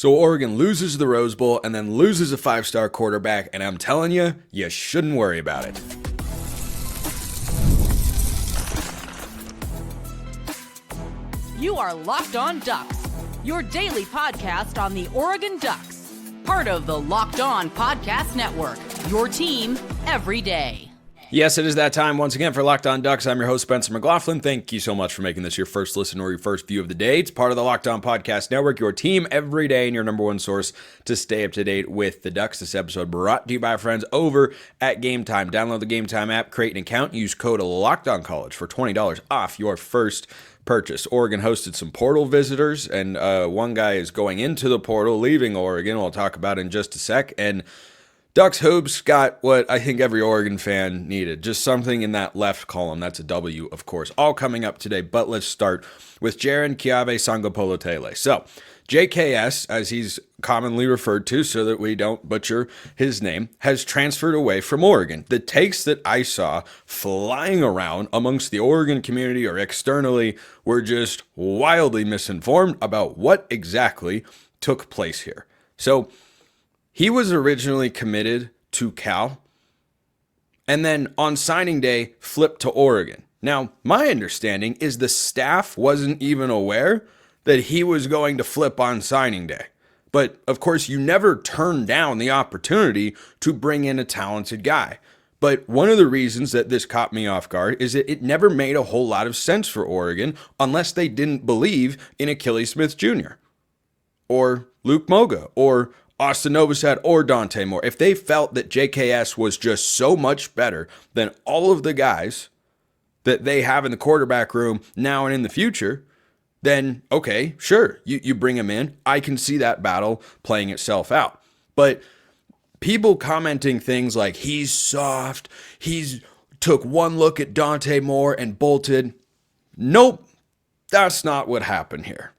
So Oregon loses the Rose Bowl and then loses a 5-star quarterback, and I'm telling you, you shouldn't worry about it. You are Locked On Ducks, your daily podcast on the Oregon Ducks. Part of the Locked On Podcast Network, your team every day. Yes, it is that time once again for Locked On Ducks. I'm your host, Spencer McLaughlin. Thank you so much for making this your first listen or your first view of the day. It's part of the Locked On Podcast Network, your team every day and your number one source to stay up to date with the Ducks. This episode brought to you by our friends over at Game Time. Download the Game Time app, create an account, use code LOCKEDONCollege for $20 off your first purchase. Oregon hosted some portal visitors, and one guy is going into the portal, leaving Oregon. We'll talk about it in just a sec. And Ducks hoops got what I think every Oregon fan needed. Just something in that left column. That's a W, of course. All coming up today, but let's start with Jaron Keawe-Sagapolutele. So, JKS, as he's commonly referred to so that we don't butcher his name, has transferred away from Oregon. The takes that I saw flying around amongst the Oregon community or externally were just wildly misinformed about what exactly took place here. So, he was originally committed to Cal, and then on signing day, flipped to Oregon. Now, my understanding is the staff wasn't even aware that he was going to flip on signing day. But, of course, you never turn down the opportunity to bring in a talented guy. But one of the reasons that this caught me off guard is that it never made a whole lot of sense for Oregon unless they didn't believe in Achilles Smith Jr. or Luke Moga or Austin Novosad or Dante Moore. If they felt that JKS was just so much better than all of the guys that they have in the quarterback room now and in the future, then okay, sure, you bring him in. I can see that battle playing itself out. But people commenting things like he's soft, he's took one look at Dante Moore and bolted. Nope, that's not what happened here.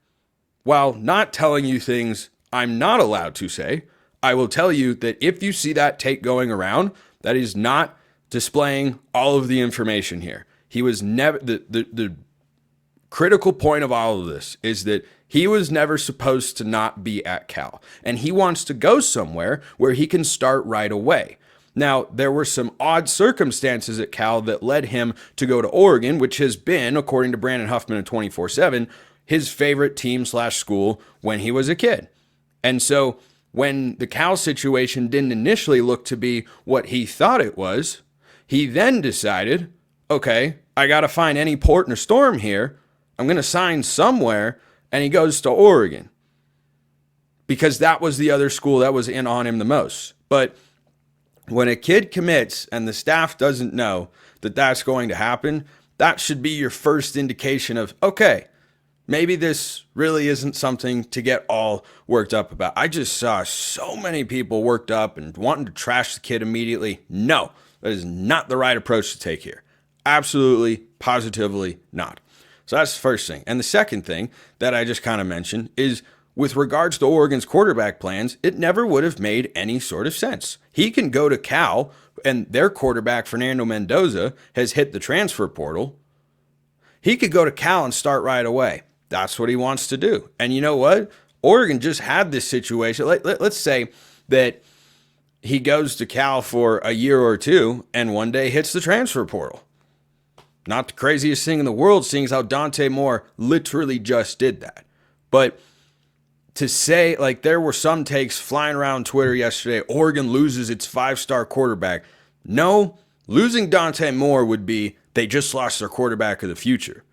While not telling you things I'm not allowed to say, I will tell you that if you see that take going around, that is not displaying all of the information here. He was never, the critical point of all of this is that he was never supposed to not be at Cal, and he wants to go somewhere where he can start right away. Now, there were some odd circumstances at Cal that led him to go to Oregon, which has been, according to Brandon Huffman of 24/7, his favorite team/school when he was a kid. And so when the Cal situation didn't initially look to be what he thought it was, he then decided, okay, I got to find any port in a storm here. I'm going to sign somewhere, and he goes to Oregon because that was the other school that was in on him the most. But when a kid commits and the staff doesn't know that that's going to happen, that should be your first indication of, okay, maybe this really isn't something to get all worked up about. I just saw so many people worked up and wanting to trash the kid immediately. No, that is not the right approach to take here. Absolutely, positively not. So that's the first thing. And the second thing that I just kind of mentioned is with regards to Oregon's quarterback plans, it never would have made any sort of sense. He can go to Cal, and their quarterback, Fernando Mendoza, has hit the transfer portal. He could go to Cal and start right away. That's what he wants to do. And you know what? Oregon just had this situation. Let's say that he goes to Cal for a year or two and one day hits the transfer portal. Not the craziest thing in the world, seeing as how Dante Moore literally just did that. But to say, like, there were some takes flying around Twitter yesterday, Oregon loses its 5-star quarterback. No, losing Dante Moore would be they just lost their quarterback of the future.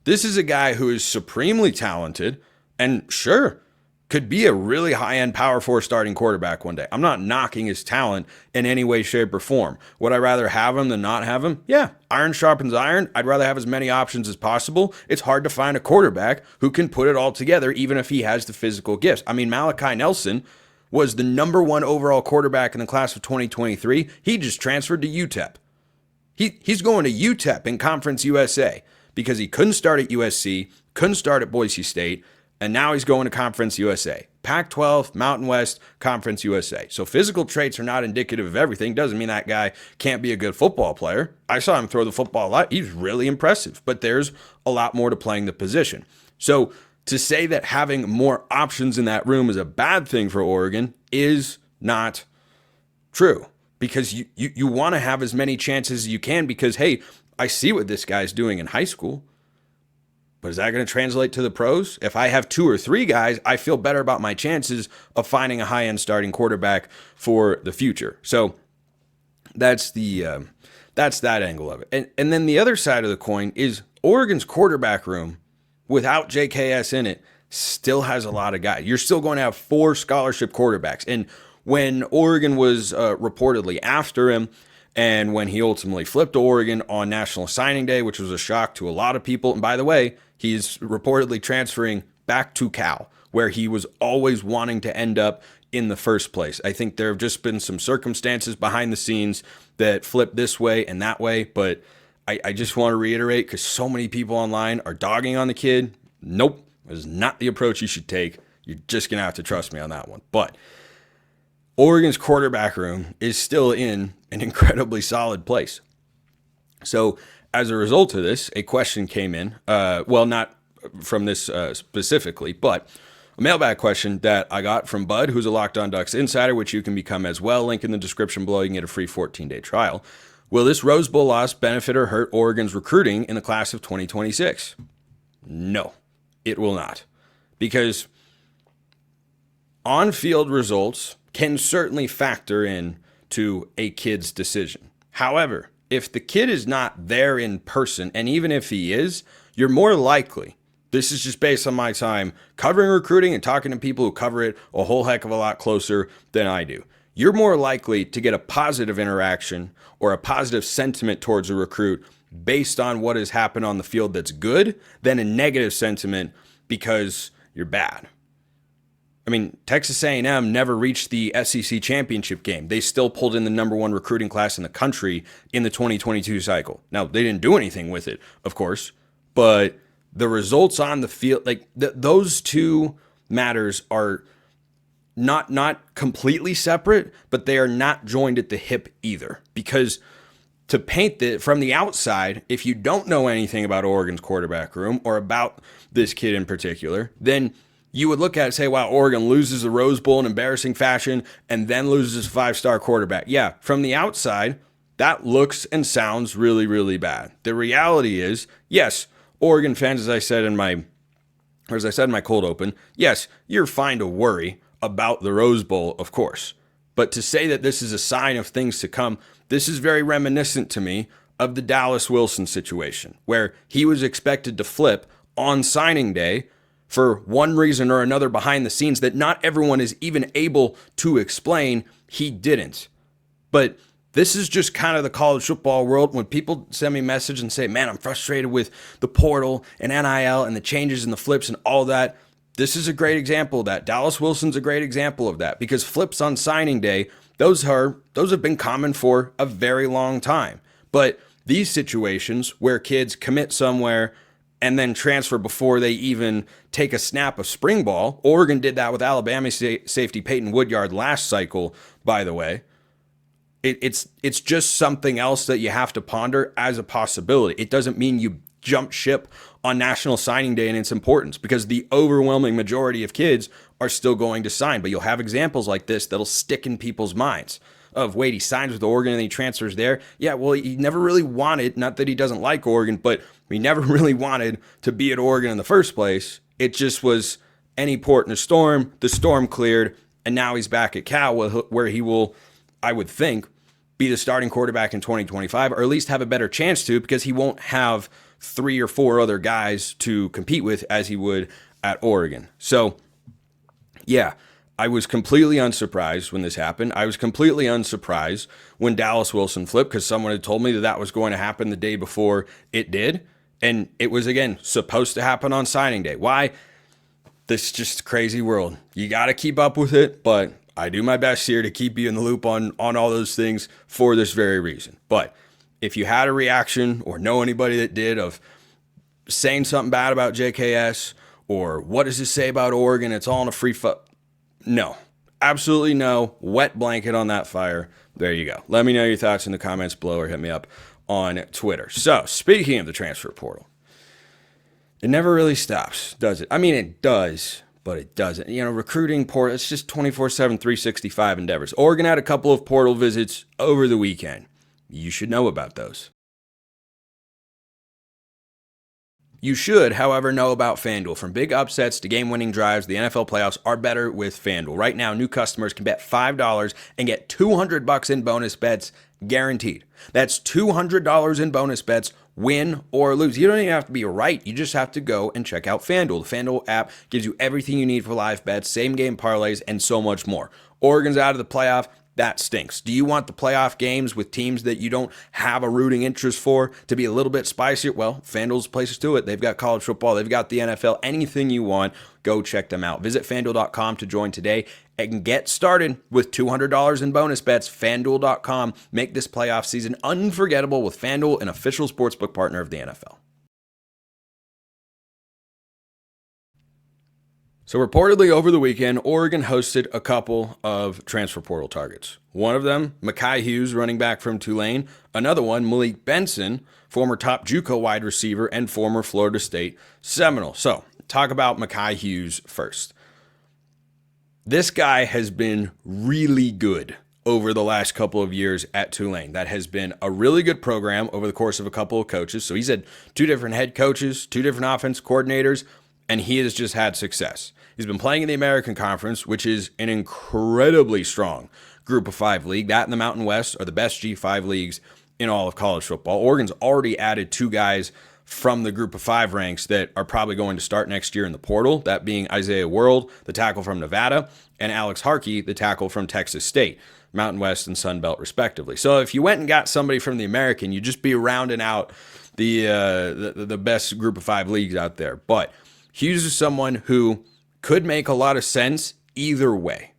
This is a guy who is supremely talented and sure, could be a really high-end Power 4 starting quarterback one day. I'm not knocking his talent in any way, shape, or form. Would I rather have him than not have him? Yeah, iron sharpens iron. I'd rather have as many options as possible. It's hard to find a quarterback who can put it all together, even if he has the physical gifts. I mean, Malachi Nelson was the number 1 overall quarterback in the class of 2023. He just transferred to UTEP. He's going to UTEP in Conference USA because he couldn't start at USC, couldn't start at Boise State, and now he's going to Conference USA. Pac-12, Mountain West, Conference USA. So physical traits are not indicative of everything. Doesn't mean that guy can't be a good football player. I saw him throw the football a lot. He's really impressive, but there's a lot more to playing the position. So to say that having more options in that room is a bad thing for Oregon is not true, because you want to have as many chances as you can, because, hey, I see what this guy's doing in high school, but is that going to translate to the pros? If I have 2 or 3 guys, I feel better about my chances of finding a high-end starting quarterback for the future. So that's that angle of it. And then the other side of the coin is Oregon's quarterback room, without JKS in it, still has a lot of guys. You're still going to have 4 scholarship quarterbacks. And when Oregon was reportedly after him, and when he ultimately flipped to Oregon on National Signing Day, which was a shock to a lot of people. And by the way, he's reportedly transferring back to Cal, where he was always wanting to end up in the first place. I think there have just been some circumstances behind the scenes that flipped this way and that way, but I just want to reiterate, because so many people online are dogging on the kid. Nope, that is not the approach you should take. You're just going to have to trust me on that one. But Oregon's quarterback room is still in an incredibly solid place. So as a result of this, a question came in, well, not from this specifically, but a mailbag question that I got from Bud, who's a Locked On Ducks insider, which you can become as well. Link in the description below. You can get a free 14-day trial. Will this Rose Bowl loss benefit or hurt Oregon's recruiting in the class of 2026? No, it will not. Because on-field results can certainly factor in to a kid's decision. However, if the kid is not there in person, and even if he is, you're more likely, this is just based on my time covering recruiting and talking to people who cover it a whole heck of a lot closer than I do, you're more likely to get a positive interaction or a positive sentiment towards a recruit based on what has happened on the field that's good than a negative sentiment because you're bad. I mean, Texas A&M never reached the SEC championship game. They still pulled in the number 1 recruiting class in the country in the 2022 cycle. Now, they didn't do anything with it, of course, but the results on the field, like those two matters are not completely separate, but they are not joined at the hip either. Because to paint it from the outside, if you don't know anything about Oregon's quarterback room or about this kid in particular, then you would look at it and say, wow, Oregon loses the Rose Bowl in embarrassing fashion and then loses a 5-star quarterback. Yeah, from the outside, that looks and sounds really, really bad. The reality is, yes, Oregon fans, as I said in my cold open, yes, you're fine to worry about the Rose Bowl, of course. But to say that this is a sign of things to come, this is very reminiscent to me of the Dallas Wilson situation, where he was expected to flip on signing day for one reason or another behind the scenes that not everyone is even able to explain. He didn't. But this is just kind of the college football world. When people send me a message and say, man, I'm frustrated with the portal and NIL and the changes and the flips and all that, this is a great example of that. Dallas Wilson's a great example of that, because flips on signing day, those have been common for a very long time. But these situations where kids commit somewhere and then transfer before they even take a snap of spring ball, Oregon did that with Alabama safety Peyton Woodyard last cycle, by the way. It's just something else that you have to ponder as a possibility. It doesn't mean you jump ship on National Signing Day and its importance, because the overwhelming majority of kids are still going to sign. But you'll have examples like this that'll stick in people's minds of, wait, he signs with Oregon and he transfers there. Yeah, well, he never really wanted, not that he doesn't like Oregon, but he never really wanted to be at Oregon in the first place. It just was any port in a storm. The storm cleared, and now he's back at Cal, where he will, I would think, be the starting quarterback in 2025, or at least have a better chance to, because he won't have 3 or 4 other guys to compete with as he would at Oregon. So, yeah, I was completely unsurprised when this happened. I was completely unsurprised when Dallas Wilson flipped, because someone had told me that that was going to happen the day before it did. And it was, again, supposed to happen on signing day. Why? This is just a crazy world. You got to keep up with it, but I do my best here to keep you in the loop on all those things for this very reason. But if you had a reaction or know anybody that did, of saying something bad about JKS, or what does this say about Oregon, it's all in a free no, absolutely no. Wet blanket on that fire. There you go. Let me know your thoughts in the comments below, or hit me up on Twitter. So, speaking of the transfer portal, It never really stops, does it? I mean, it does, but it doesn't. Recruiting portal, it's just 24/7, 365 endeavors. Oregon had a couple of portal visits over the weekend. You should know about those. You should, however, know about FanDuel. From big upsets to game-winning drives, the NFL playoffs are better with FanDuel. Right now, new customers can bet $5 and get $200 in bonus bets guaranteed. That's $200 in bonus bets, win or lose. You don't even have to be right. You just have to go and check out FanDuel. The FanDuel app gives you everything you need for live bets, same-game parlays, and so much more. Oregon's out of the playoff. That stinks. Do you want the playoff games with teams that you don't have a rooting interest for to be a little bit spicier? Well, FanDuel's places to it. They've got college football. They've got the NFL. Anything you want, go check them out. Visit FanDuel.com to join today and get started with $200 in bonus bets. FanDuel.com. Make this playoff season unforgettable with FanDuel, an official sportsbook partner of the NFL. So reportedly over the weekend, Oregon hosted a couple of transfer portal targets. One of them, Makhi Hughes, running back from Tulane. Another one, Malik Benson, former top JUCO wide receiver and former Florida State Seminole. So talk about Makhi Hughes first. This guy has been really good over the last couple of years at Tulane. That has been a really good program over the course of a couple of coaches. So he's had two different head coaches, two different offense coordinators, and he has just had success. He's been playing in the American Conference, which is an incredibly strong Group of 5 league. That and the Mountain West are the best G5 leagues in all of college football. Oregon's already added two guys from the Group of 5 ranks that are probably going to start next year in the portal, that being Isaiah World, the tackle from Nevada, and Alex Harkey, the tackle from Texas State, Mountain West and Sun Belt respectively. So if you went and got somebody from the American, you'd just be rounding out the best Group of 5 leagues out there. But Hughes is someone who could make a lot of sense either way.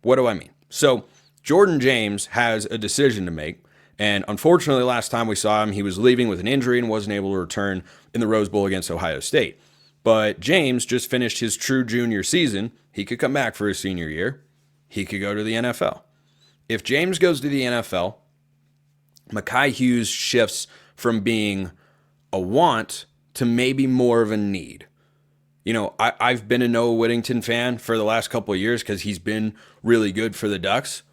What do I mean? So Jordan James has a decision to make, and unfortunately last time we saw him, he was leaving with an injury and wasn't able to return in the Rose Bowl against Ohio State. But James just finished his true junior season. He could come back for his senior year. He could go to the NFL. If James goes to the NFL, Makhi Hughes shifts from being a want to maybe more of a need. I've been a Noah Whittington fan for the last couple of years because he's been really good for the Ducks.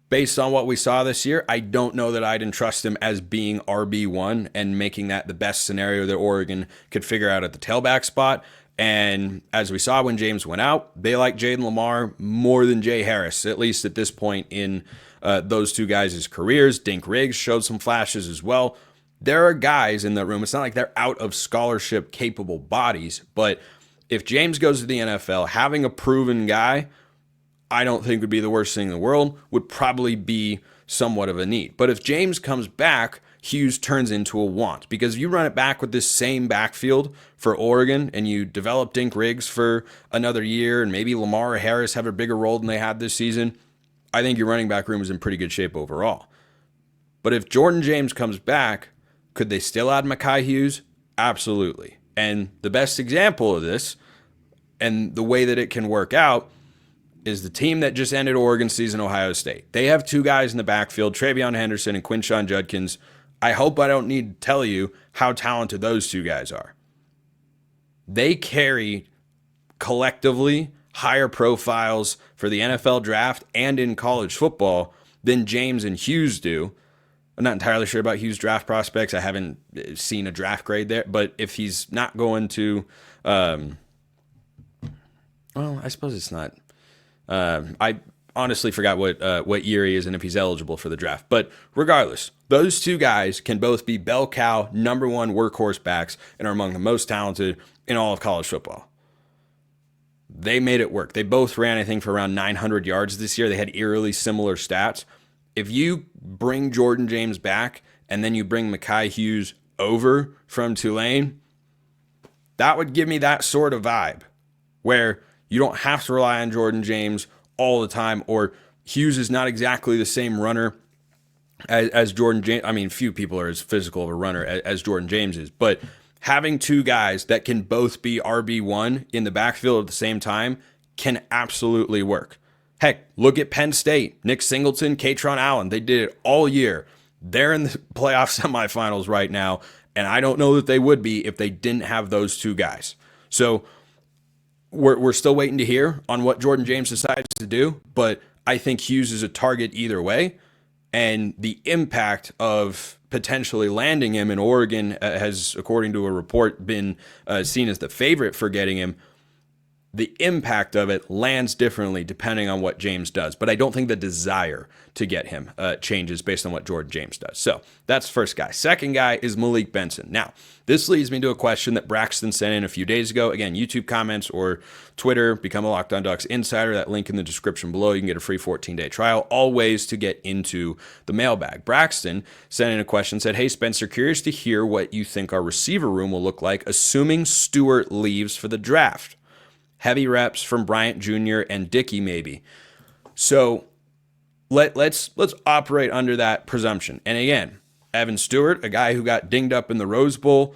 Based on what we saw this year, I don't know that I'd entrust him as being RB1 and making that the best scenario that Oregon could figure out at the tailback spot. And as we saw when James went out, they like Jaden Lamar more than Jay Harris, at least at this point in those two guys' careers. Dink Riggs showed some flashes as well. There are guys in that room. It's not like they're out of scholarship capable bodies, but if James goes to the NFL, having a proven guy, I don't think would be the worst thing in the world, would probably be somewhat of a need. But if James comes back, Hughes turns into a want. Because if you run it back with this same backfield for Oregon and you develop Dink Riggs for another year and maybe Lamar or Harris have a bigger role than they had this season, I think your running back room is in pretty good shape overall. But if Jordan James comes back, could they still add Makhi Hughes? Absolutely. And the best example of this and the way that it can work out is the team that just ended Oregon's season, Ohio State. They have two guys in the backfield, Travion Henderson and Quinshon Judkins. I hope I don't need to tell you how talented those two guys are. They carry collectively higher profiles for the NFL draft and in college football than James and Hughes do. I'm not entirely sure about Hughes' draft prospects. I haven't seen a draft grade there, but if he's not going to, well, I suppose it's not. I honestly forgot what year he is and if he's eligible for the draft. But regardless, those two guys can both be bell cow, number one workhorse backs and are among the most talented in all of college football. They made it work. They both ran, I think, for around 900 yards this year. They had eerily similar stats. If you bring Jordan James back and then you bring Makhi Hughes over from Tulane, that would give me that sort of vibe where you don't have to rely on Jordan James all the time, or Hughes is not exactly the same runner as Jordan James. I mean, few people are as physical of a runner as Jordan James is, but having two guys that can both be RB1 in the backfield at the same time can absolutely work. Heck, look at Penn State, Nick Singleton, Katron Allen. They did it all year. They're in the playoff semifinals right now, And I don't know that they would be if they didn't have those two guys. So we're still waiting to hear on what Jordan James decides to do, but I think Hughes is a target either way. And the impact of potentially landing him in Oregon has, according to a report, been seen as the favorite for getting him. The impact of it lands differently depending on what James does. But I don't think the desire to get him changes based on what Jordan James does. So that's the first guy. Second guy is Malik Benson. Now, this leads me to a question that Braxton sent in a few days ago. Again, YouTube comments or Twitter, become a Locked On Ducks insider. That link in the description below. You can get a free 14-day trial. All ways to get into the mailbag. Braxton sent in a question, said, "Hey, Spencer, curious to hear what you think our receiver room will look like, assuming Stewart leaves for the draft. Heavy reps from Bryant Jr. and Dickey, maybe." So let's operate under that presumption. And again, Evan Stewart, a guy who got dinged up in the Rose Bowl,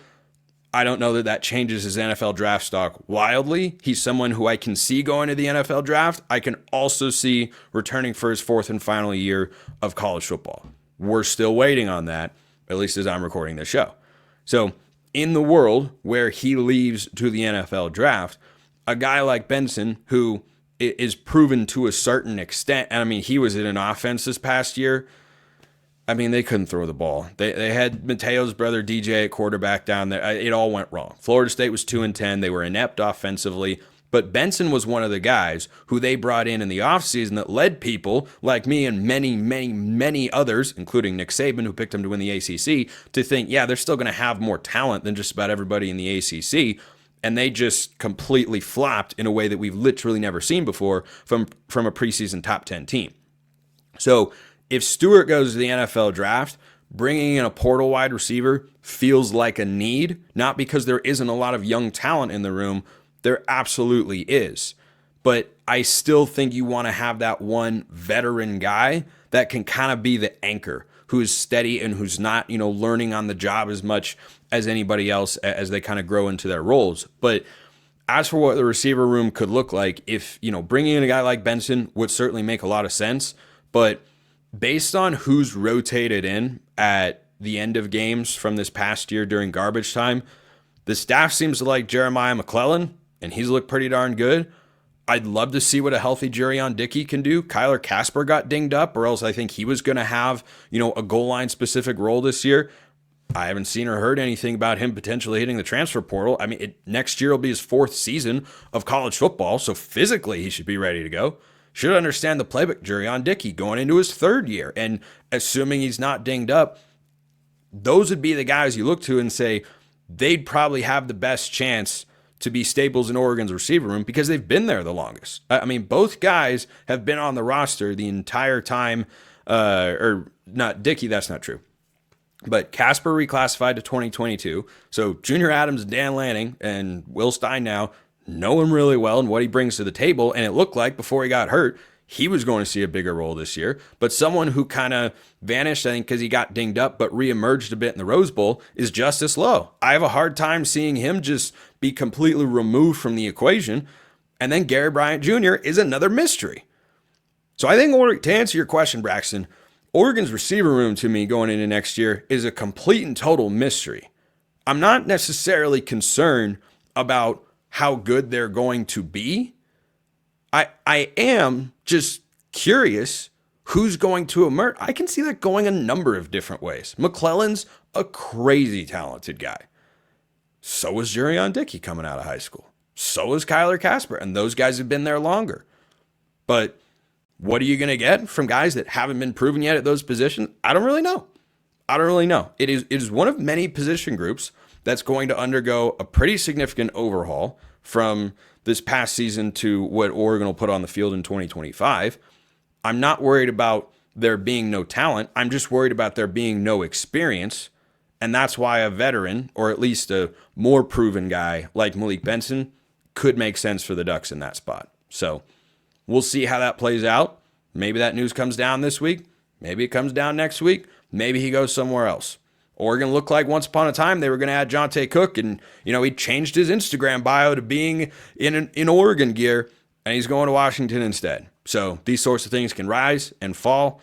I don't know that changes his NFL draft stock wildly. He's someone who I can see going to the NFL draft. I can also see returning for his fourth and final year of college football. We're still waiting on that, at least as I'm recording this show. So in the world where he leaves to the NFL draft, a guy like Benson, who is proven to a certain extent, and I mean, he was in an offense this past year. I mean, they couldn't throw the ball. They had Mateo's brother DJ at quarterback down there. It all went wrong. Florida State was 2-10. They were inept offensively. But Benson was one of the guys who they brought in the offseason that led people like me and many, many, many others, including Nick Saban, who picked him to win the ACC, to think, yeah, they're still going to have more talent than just about everybody in the ACC. And they just completely flopped in a way that we've literally never seen before from a preseason top 10 team. So if Stewart goes to the NFL draft, bringing in a portal wide receiver feels like a need, not because there isn't a lot of young talent in the room. There absolutely is. But I still think you want to have that one veteran guy that can kind of be the anchor, who is steady and who's not, learning on the job as much as anybody else as they kind of grow into their roles. But as for what the receiver room could look like, if, bringing in a guy like Benson would certainly make a lot of sense. But based on who's rotated in at the end of games from this past year during garbage time, the staff seems to like Jeremiah McLaughlin, and he's looked pretty darn good. I'd love to see what a healthy Jaron Dickey can do. Kyler Casper got dinged up, or else I think he was going to have, a goal line specific role this year. I haven't seen or heard anything about him potentially hitting the transfer portal. I mean, next year will be his fourth season of college football, so physically he should be ready to go. Should understand the playbook, Jaron Dickey, going into his third year. And assuming he's not dinged up, those would be the guys you look to and say they'd probably have the best chance to be staples in Oregon's receiver room because they've been there the longest. I mean, both guys have been on the roster the entire time, or not Dickey, that's not true. But Casper reclassified to 2022. So Junior Adams, Dan Lanning, and Will Stein now know him really well and what he brings to the table. And it looked like before he got hurt, he was going to see a bigger role this year. But someone who kind of vanished, I think, because he got dinged up, but reemerged a bit in the Rose Bowl is Justice Lowe. I have a hard time seeing him just be completely removed from the equation. And then Gary Bryant Jr. is another mystery. So I think, to answer your question, Braxton, Oregon's receiver room to me going into next year is a complete and total mystery. I'm not necessarily concerned about how good they're going to be. I am just curious who's going to emerge. I can see that going a number of different ways. McClellan's a crazy talented guy. So is Jaron Dickey coming out of high school. So is Kyler Casper, and those guys have been there longer. But what are you going to get from guys that haven't been proven yet at those positions? I don't really know. It is one of many position groups that's going to undergo a pretty significant overhaul from this past season to what Oregon will put on the field in 2025. I'm not worried about there being no talent. I'm just worried about there being no experience. And that's why a veteran, or at least a more proven guy like Malik Benson, could make sense for the Ducks in that spot. So we'll see how that plays out. Maybe that news comes down this week. Maybe it comes down next week. Maybe he goes somewhere else. Oregon looked like once upon a time they were going to add Jonte Cook, and he changed his Instagram bio to being in Oregon gear, and he's going to Washington instead. So these sorts of things can rise and fall,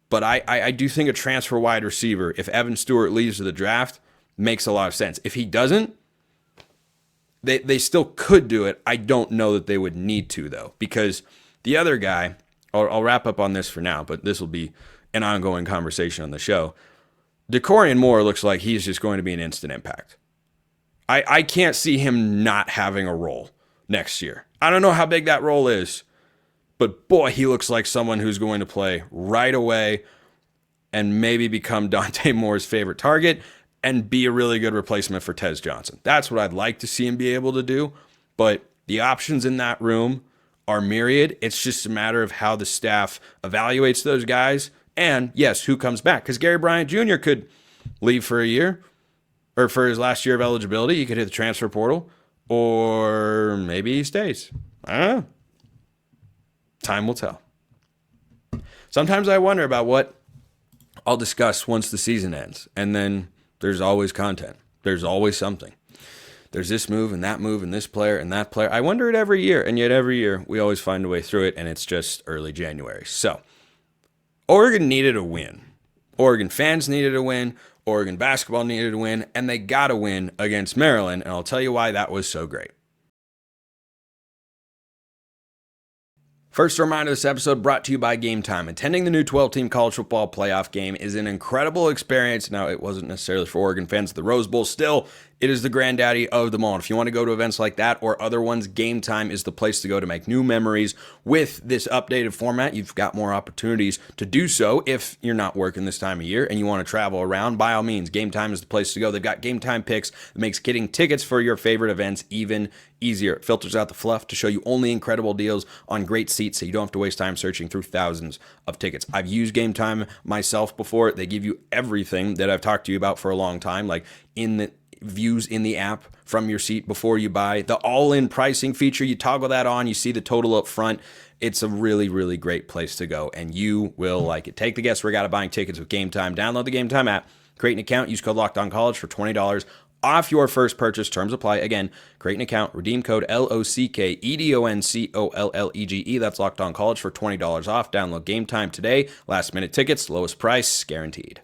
but I do think a transfer wide receiver, if Evan Stewart leaves to the draft, makes a lot of sense. If he doesn't, they still could do it. I don't know that they would need to, though, because the other guy, I'll wrap up on this for now, but this will be an ongoing conversation on the show. DeCorian Moore looks like he's just going to be an instant impact. I can't see him not having a role next year. I don't know how big that role is, but boy, he looks like someone who's going to play right away and maybe become Dante Moore's favorite target and be a really good replacement for Tez Johnson. That's what I'd like to see him be able to do, but the options in that room are myriad. It's just a matter of how the staff evaluates those guys and, yes, who comes back. Because Gary Bryant Jr. could leave for a year or for his last year of eligibility. He could hit the transfer portal, or maybe he stays. I don't know. Time will tell. Sometimes I wonder about what I'll discuss once the season ends, and then there's always content. There's always something. There's this move and this player and that player. I wonder it every year, and yet every year we always find a way through it, and it's just early January. So, Oregon needed a win. Oregon fans needed a win. Oregon basketball needed a win, and they got a win against Maryland, and I'll tell you why that was so great. First reminder, this episode brought to you by Game Time. Attending the new 12-team college football playoff game is an incredible experience. Now, it wasn't necessarily for Oregon fans at the Rose Bowl. Still, it is the granddaddy of them all. And if you want to go to events like that or other ones, Game Time is the place to go to make new memories. With this updated format, you've got more opportunities to do so. If you're not working this time of year and you want to travel around, by all means, Game Time is the place to go. They've got Game Time picks that makes getting tickets for your favorite events even easier. It filters out the fluff to show you only incredible deals on great seats so you don't have to waste time searching through thousands of tickets. I've used Game Time myself before. They give you everything that I've talked to you about for a long time, like in the views in the app from your seat before you buy. The all-in pricing feature, you toggle that on, you see the total up front. It's a really, really great place to go, and you will like it. Take the guesswork out of buying tickets with Game Time. Download the Game Time app, create an account, use code LOCKEDONCollege for $20 off your first purchase. Terms apply. Again, create an account, redeem code LOCKEDONCOLLEGE. That's Locked On College for $20 off. Download Game Time today. Last minute tickets, lowest price guaranteed.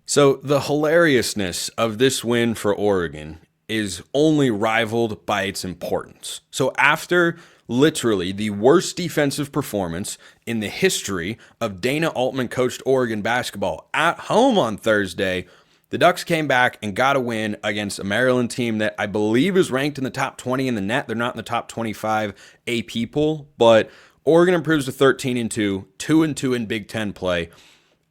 So the hilariousness of this win for Oregon is only rivaled by its importance. So after literally the worst defensive performance in the history of Dana Altman coached Oregon basketball at home on Thursday, the Ducks came back and got a win against a Maryland team that I believe is ranked in the top 20 in the net. They're not in the top 25 AP poll, but Oregon improves to 13-2, 2-2 in Big Ten play.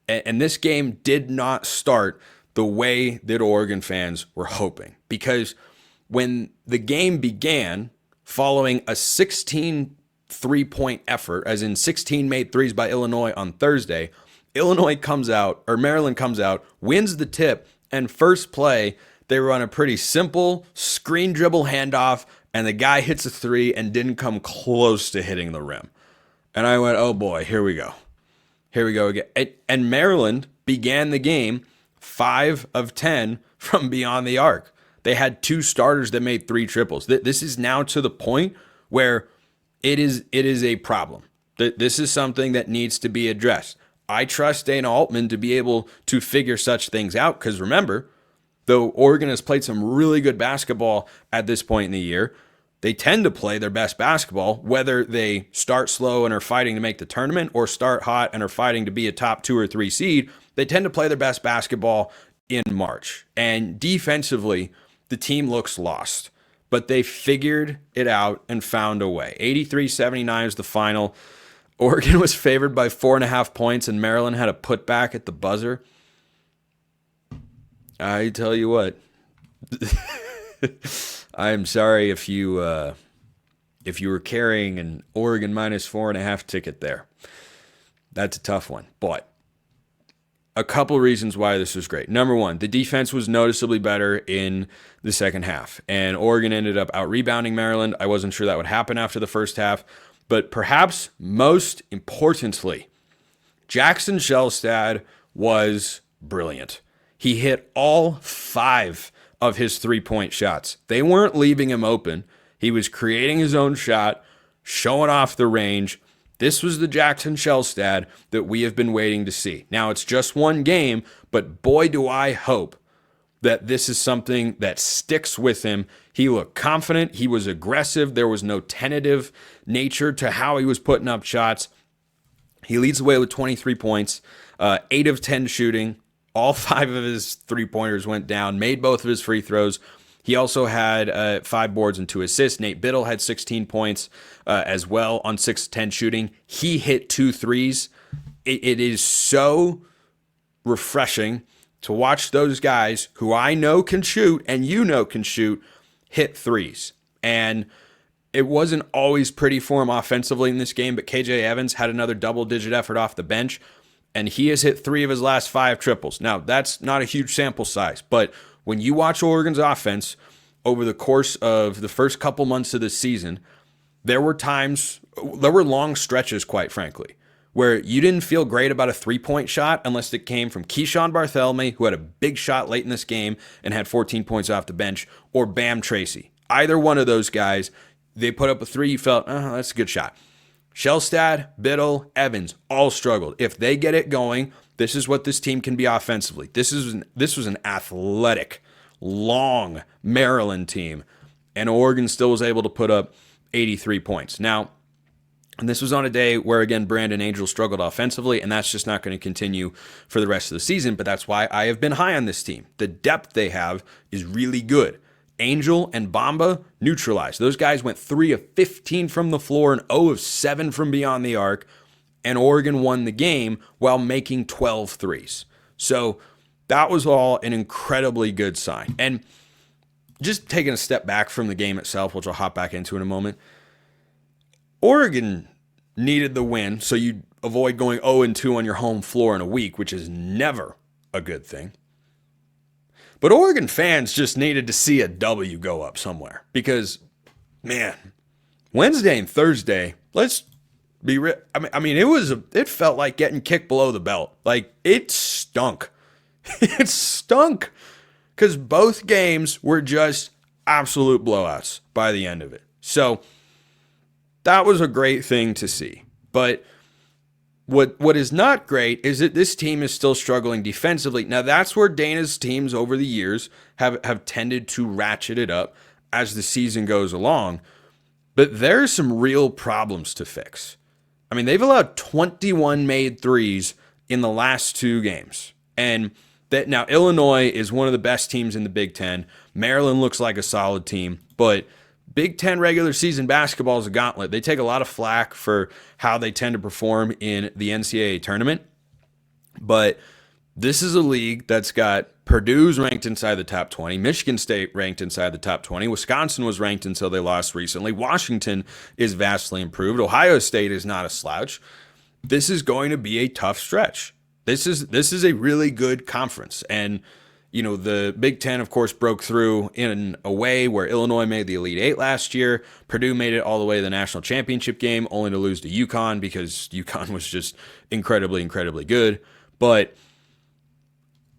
And this game did not start the way that Oregon fans were hoping, because when the game began, following a 16 3-point effort, as in 16 made threes by Illinois on Thursday, Maryland comes out, wins the tip, and first play, they run a pretty simple screen dribble handoff, and the guy hits a three and didn't come close to hitting the rim. And I went, oh boy, here we go. Here we go again. And Maryland began the game 5 of 10 from beyond the arc. They had 2 starters that made 3 triples. This is now to the point where it is a problem. This is something that needs to be addressed. I trust Dana Altman to be able to figure such things out, because remember, though Oregon has played some really good basketball at this point in the year, they tend to play their best basketball, whether they start slow and are fighting to make the tournament or start hot and are fighting to be a top 2 or 3 seed. They tend to play their best basketball in March. And defensively, the team looks lost, but they figured it out and found a way. 83-79 is the final. Oregon was favored by 4.5 points, and Maryland had a putback at the buzzer. I tell you what. I'm sorry if you were carrying an Oregon minus 4.5 ticket there. That's a tough one. But a couple reasons why this was great. Number one, the defense was noticeably better in the second half, and Oregon ended up out-rebounding Maryland. I wasn't sure that would happen after the first half, but perhaps most importantly, Jackson Shelstad was brilliant. He hit all 5 of his 3-point shots. They weren't leaving him open. He was creating his own shot, showing off the range, This was the Jackson Shelstad that we have been waiting to see. Now, it's just one game, but boy, do I hope that this is something that sticks with him. He looked confident. He was aggressive. There was no tentative nature to how he was putting up shots. He leads the way with 23 points, 8 of 10 shooting. All 5 of his three-pointers went down, made both of his free throws. He also had 5 boards and 2 assists. Nate Biddle had 16 points as well on 6 of 10 shooting. He hit 2 threes. It is so refreshing to watch those guys who I know can shoot and you know can shoot hit threes. And it wasn't always pretty for him offensively in this game, but KJ Evans had another double-digit effort off the bench, and he has hit 3 of his last 5 triples. Now, that's not a huge sample size, but when you watch Oregon's offense over the course of the first couple months of the season, there were long stretches, quite frankly, where you didn't feel great about a 3-point shot unless it came from Keyshawn Barthelemy, who had a big shot late in this game and had 14 points off the bench, or Bam Tracy. Either one of those guys, they put up a 3, you felt, that's a good shot. Shelstad, Biddle, Evans all struggled. If they get it going, this is what this team can be offensively. This was an athletic, long Maryland team, and Oregon still was able to put up 83 points. Now, this was on a day where, again, Brandon Angel struggled offensively, and that's just not going to continue for the rest of the season, but that's why I have been high on this team. The depth they have is really good. Angel and Bamba neutralized. Those guys went 3 of 15 from the floor and 0 of 7 from beyond the arc, and Oregon won the game while making 12 threes. So that was all an incredibly good sign. And just taking a step back from the game itself, which I'll hop back into in a moment, Oregon needed the win so you avoid going 0-2 on your home floor in a week, which is never a good thing. But Oregon fans just needed to see a W go up somewhere because, man, Wednesday and Thursday, let's be real. I mean, it felt like getting kicked below the belt. Like, it stunk. It stunk because both games were just absolute blowouts by the end of it. So that was a great thing to see. But what is not great is that this team is still struggling defensively. Now, that's where Dana's teams over the years have tended to ratchet it up as the season goes along. But there's some real problems to fix. I mean, they've allowed 21 made threes in the last 2 games. And that now Illinois is one of the best teams in the Big Ten. Maryland looks like a solid team, but Big Ten regular season basketball is a gauntlet. They take a lot of flack for how they tend to perform in the NCAA tournament. But this is a league that's got Purdue's ranked inside the top 20, Michigan State ranked inside the top 20, Wisconsin was ranked until they lost recently, Washington is vastly improved, Ohio State is not a slouch. This is going to be a tough stretch. This is a really good conference. And you know, the Big Ten, of course, broke through in a way where Illinois made the Elite Eight last year. Purdue made it all the way to the national championship game, only to lose to UConn because UConn was just incredibly, incredibly good. But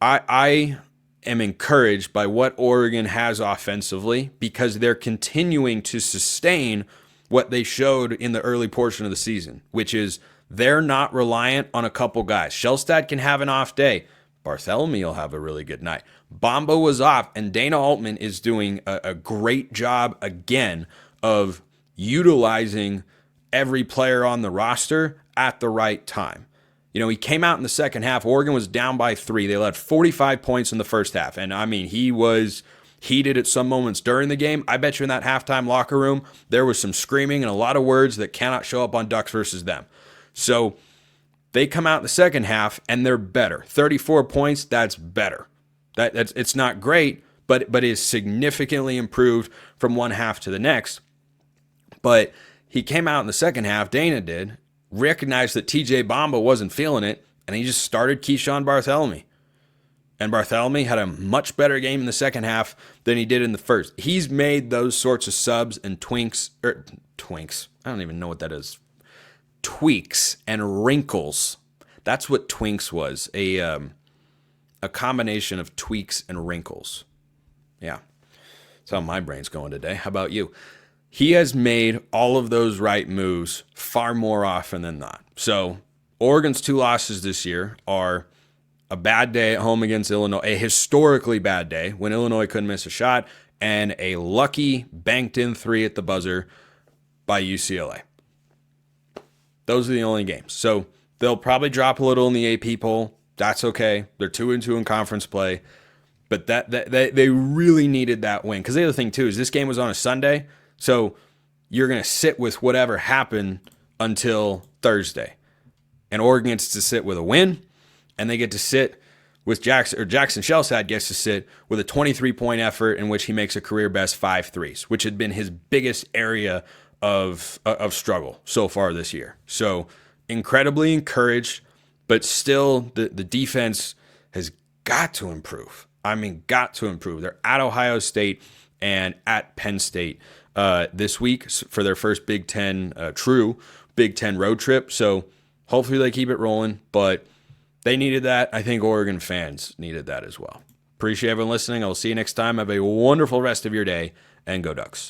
I am encouraged by what Oregon has offensively because they're continuing to sustain what they showed in the early portion of the season, which is they're not reliant on a couple guys. Shelstad can have an off day. Barthelemy will have a really good night. Bamba was off, and Dana Altman is doing a great job again of utilizing every player on the roster at the right time. You know, he came out in the second half. Oregon was down by 3. They led 45 points in the first half. And, I mean, he was heated at some moments during the game. I bet you in that halftime locker room, there was some screaming and a lot of words that cannot show up on Ducks versus them. So they come out in the second half, and they're better. 34 points, that's better. It's not great, but is significantly improved from one half to the next. But he came out in the second half, Dana did, recognized that TJ Bamba wasn't feeling it, and he just started Keyshawn Barthelemy. And Barthelemy had a much better game in the second half than he did in the first. He's made those sorts of subs and twinks. I don't even know what that is. Tweaks and wrinkles. That's what Twinks was. A combination of tweaks and wrinkles. Yeah. That's how my brain's going today. How about you? he has made all of those right moves far more often than not. So Oregon's 2 losses this year are a bad day at home against Illinois, a historically bad day when Illinois couldn't miss a shot, and a lucky banked-in 3 at the buzzer by UCLA. Those are the only games. So they'll probably drop a little in the AP poll. That's okay. They're 2-2 in conference play. But they really needed that win. Because the other thing, too, is this game was on a Sunday, so you're going to sit with whatever happened until Thursday. And Oregon gets to sit with a win, and they get to sit with Jackson Shelsad gets to sit with a 23-point effort in which he makes a career-best 5 threes, which had been his biggest area of struggle so far this year. So incredibly encouraged, but still the defense has got to improve. I mean, got to improve. They're at Ohio State and at Penn State this week for their first true Big Ten road trip. So hopefully they keep it rolling, but they needed that. I think Oregon fans needed that as well. Appreciate everyone listening. I'll see you next time. Have a wonderful rest of your day, and go Ducks.